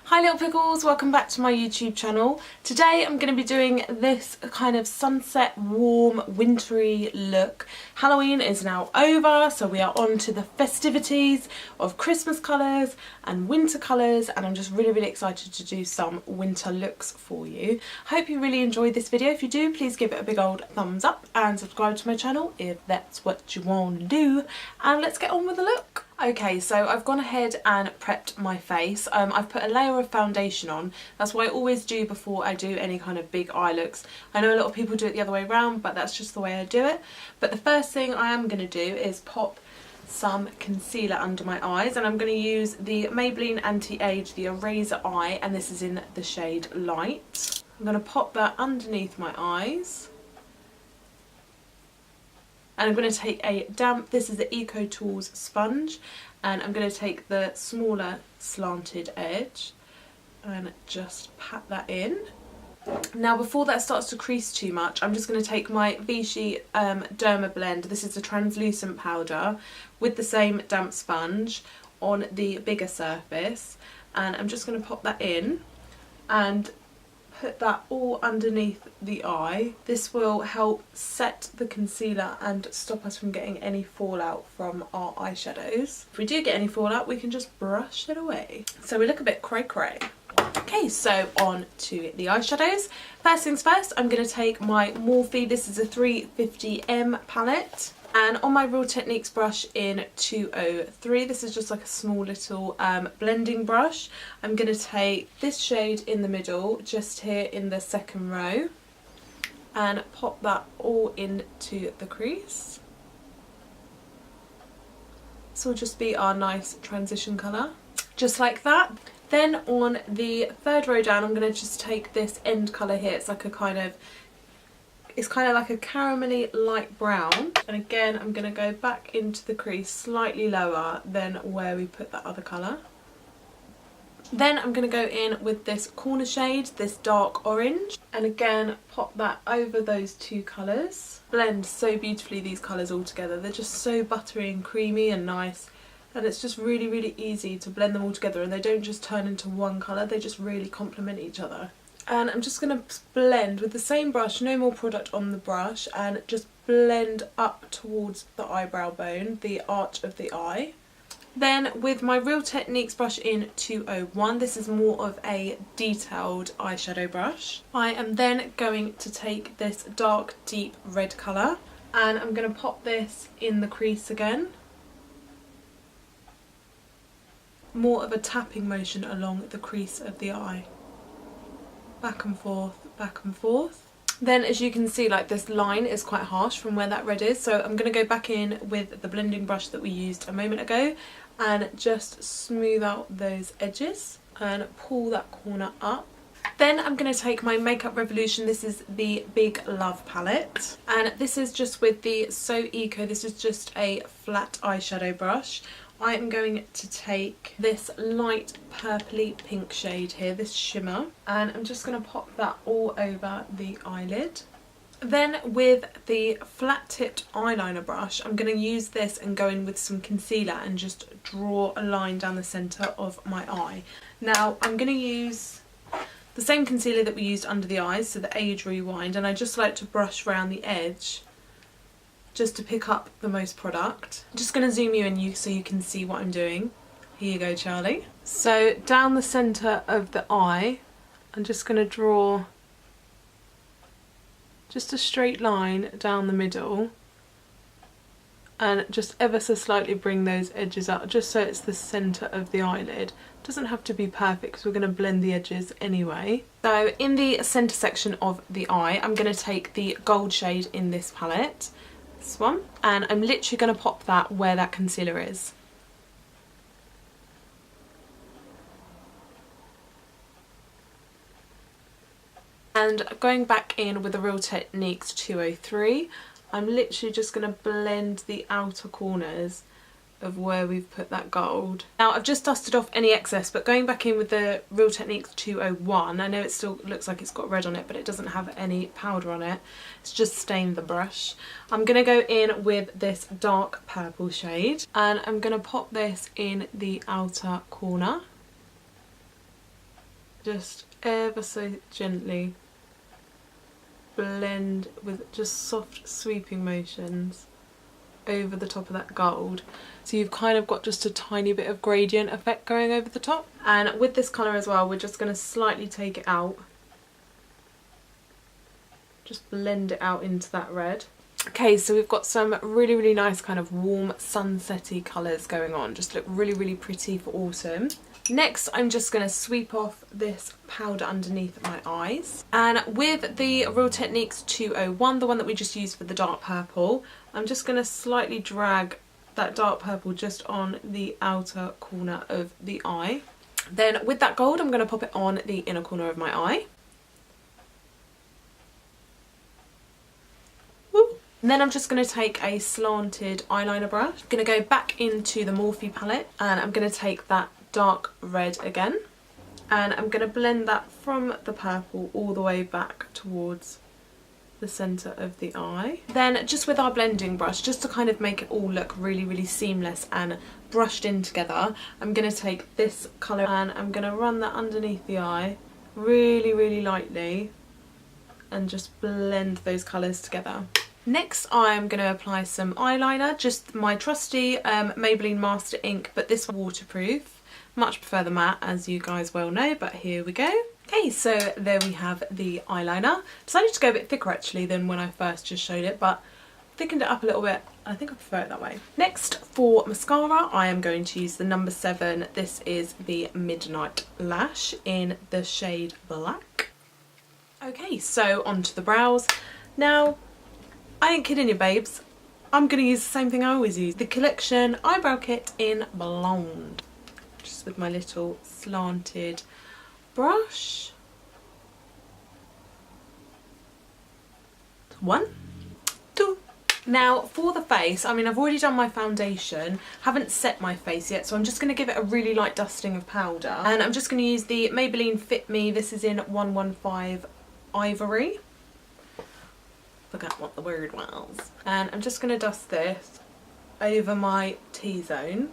Hi little pickles, welcome back to my YouTube channel. Today I'm going to be doing this kind of sunset, warm, wintry look. Halloween is now over, so we are on to the festivities of Christmas colours and winter colours, and I'm just really excited to do some winter looks for you. I hope you really enjoyed this video. If you do, please give it a big old thumbs up and subscribe to my channel if that's what you want to do. And let's get on with the look. Okay, so I've gone ahead and prepped my face. I've put a layer of foundation on. That's what I always do before I do any kind of big eye looks. I know a lot of people do it the other way around, but that's just the way I do it. But the first thing I am going to do is pop some concealer under my eyes, and I'm going to use the Maybelline Anti-Age, the Eraser Eye, and this is in the shade Light. I'm going to pop that underneath my eyes. And I'm going to take a damp, this is the Eco Tools sponge, and I'm going to take the smaller slanted edge and just pat that in. Now before that starts to crease too much, I'm just going to take my Vichy Dermablend, this is a translucent powder, with the same damp sponge on the bigger surface, and I'm just going to pop that in and put that all underneath the eye. This will help set the concealer and stop us from getting any fallout from our eyeshadows. If we do get any fallout, we can just brush it away. So we look a bit cray-cray. Okay, so on to the eyeshadows. First things first, I'm going to take my Morphe, this is a 350M palette. And on my Real Techniques brush in 203, this is just like a small little blending brush. I'm going to take this shade in the middle, just here in the second row, and pop that all into the crease. This will just be our nice transition colour, just like that. Then on the third row down, I'm going to just take this end colour here. It's like a it's kind of like a caramelly light brown, and again I'm going to go back into the crease slightly lower than where we put that other colour. Then I'm going to go in with this corner shade, this dark orange, and again pop that over those two colours. Blend so beautifully these colours all together, they're just so buttery and creamy and nice, and it's just really easy to blend them all together, and they don't just turn into one colour, they just really complement each other. And I'm just going to blend with the same brush, no more product on the brush, and just blend up towards the eyebrow bone, the arch of the eye. Then with my Real Techniques brush in 201, this is more of a detailed eyeshadow brush. I am then going to take this dark deep red colour, and I'm going to pop this in the crease again. More of a tapping motion along the crease of the eye. Back and forth, back and forth. Then as you can see, like, this line is quite harsh from where that red is, so I'm going to go back in with the blending brush that we used a moment ago and just smooth out those edges and pull that corner up. Then I'm going to take my Makeup Revolution, this is the Big Love palette, and this is just with the So Eco, this is just a flat eyeshadow brush. I am going to take this light purpley pink shade here, this shimmer, and I'm just going to pop that all over the eyelid. Then with the flat tipped eyeliner brush, I'm going to use this and go in with some concealer and just draw a line down the centre of my eye. Now I'm going to use the same concealer that we used under the eyes, so the Age Rewind, and I just like to brush around the edge just to pick up the most product. I'm just going to zoom you in so you can see what I'm doing. Here you go, Charlie. So down the centre of the eye, I'm just going to draw just a straight line down the middle and just ever so slightly bring those edges up just so it's the centre of the eyelid. It doesn't have to be perfect because we're going to blend the edges anyway. So in the centre section of the eye, I'm going to take the gold shade in this palette, this one, and I'm literally going to pop that where that concealer is. And going back in with the Real Techniques 203, I'm literally just going to blend the outer corners of where we've put that gold. Now I've just dusted off any excess, but going back in with the Real Techniques 201, I know it still looks like it's got red on it, but it doesn't have any powder on it. It's just stained the brush. I'm going to go in with this dark purple shade, and I'm going to pop this in the outer corner. just ever so gently blend with just soft sweeping motions over the top of that gold, so you've kind of got just a tiny bit of gradient effect going over the top. And with this colour as well, we're just going to slightly take it out, just blend it out into that red. Okay, so we've got some really nice kind of warm sunsetty colours going on, just look really pretty for autumn. Next, I'm just going to sweep off this powder underneath my eyes. And with the Real Techniques 201, the one that we just used for the dark purple, I'm just going to slightly drag that dark purple just on the outer corner of the eye. Then with that gold, I'm going to pop it on the inner corner of my eye. Woo. And then I'm just going to take a slanted eyeliner brush. I'm going to go back into the Morphe palette and I'm going to take that dark red again, and I'm going to blend that from the purple all the way back towards the centre of the eye. Then just with our blending brush, just to kind of make it all look really seamless and brushed in together, I'm going to take this colour and I'm going to run that underneath the eye really lightly and just blend those colours together. Next, I'm going to apply some eyeliner, just my trusty Maybelline Master Ink, but this waterproof. Much prefer the matte, as you guys well know, but here we go. Okay, so there we have the eyeliner. Decided to go a bit thicker actually than when I first just showed it, but thickened it up a little bit. I think I prefer it that way. Next, for mascara, I am going to use the number 7. This is the Midnight Lash in the shade Black. Okay, so onto the brows. Now, I ain't kidding you, babes. I'm going to use the same thing I always use. The Collection Eyebrow Kit in Blonde. Just with my little slanted brush. 1, 2. Now for the face, I mean, I've already done my foundation, haven't set my face yet, so I'm just going to give it a really light dusting of powder. And I'm just going to use the Maybelline Fit Me. This is in 115 Ivory. Forgot what the word was. And I'm just going to dust this over my T-zone.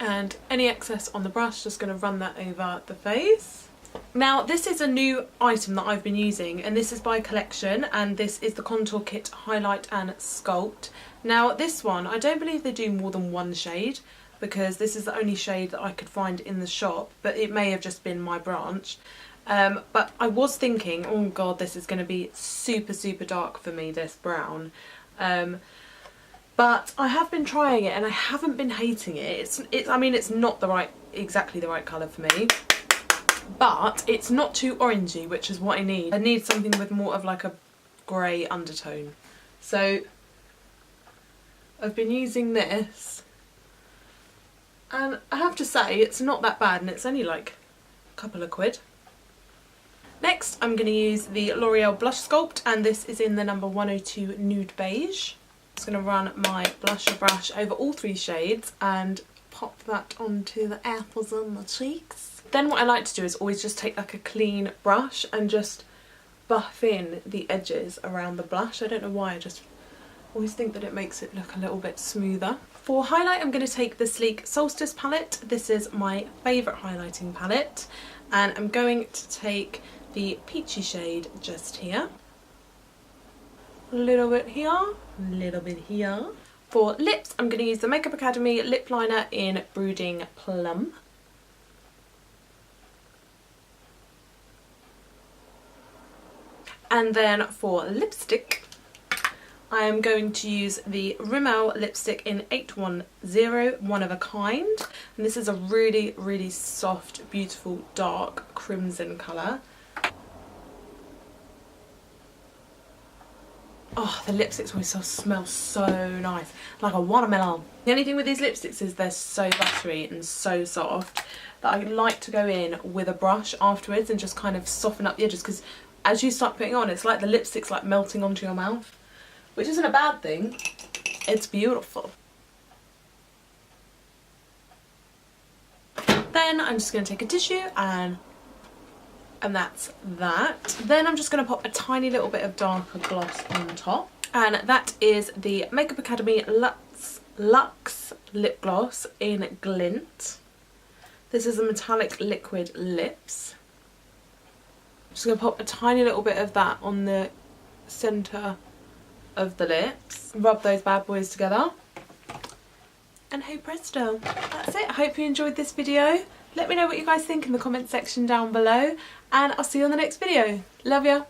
And any excess on the brush, just going to run that over the face. Now this is a new item that I've been using, and this is by Collection, and this is the Contour Kit Highlight and Sculpt. Now this one, I don't believe they do more than one shade, because this is the only shade that I could find in the shop, but it may have just been my branch. But I was thinking, oh god, this is going to be super dark for me, this brown. But I have been trying it and I haven't been hating it. I mean, it's not exactly the right colour for me, but it's not too orangey, which is what I need. I need something with more of like a grey undertone. So I've been using this, and I have to say it's not that bad, and it's only like a couple of quid. Next, I'm going to use the L'Oreal Blush Sculpt, and this is in the number 102 Nude Beige. I'm just going to run my blusher brush over all 3 shades and pop that onto the apples on the cheeks. Then what I like to do is always just take like a clean brush and just buff in the edges around the blush. I don't know why, I just always think that it makes it look a little bit smoother. For highlight, I'm going to take the Sleek Solstice palette. This is my favourite highlighting palette, and I'm going to take the peachy shade just here. A little bit here, a little bit here. For lips, I'm going to use the Makeup Academy lip liner in Brooding Plum. And then for lipstick, I am going to use the Rimmel lipstick in 810, One of a Kind. And this is a really soft, beautiful, dark crimson colour. Oh, the lipsticks always smell so nice, like a watermelon. The only thing with these lipsticks is they're so buttery and so soft that I like to go in with a brush afterwards and just kind of soften up the edges, because as you start putting on, it's like the lipstick's like melting onto your mouth, which isn't a bad thing. It's beautiful. Then I'm just going to take a tissue and that's that. Then I'm just going to pop a tiny little bit of darker gloss on top, and that is the Makeup Academy Luxe lip gloss in Glint. This is a metallic liquid lips. Just going to pop a tiny little bit of that on the centre of the lips. Rub those bad boys together. And hey presto, that's it. I hope you enjoyed this video. Let me know what you guys think in the comment section down below. And I'll see you on the next video. Love ya.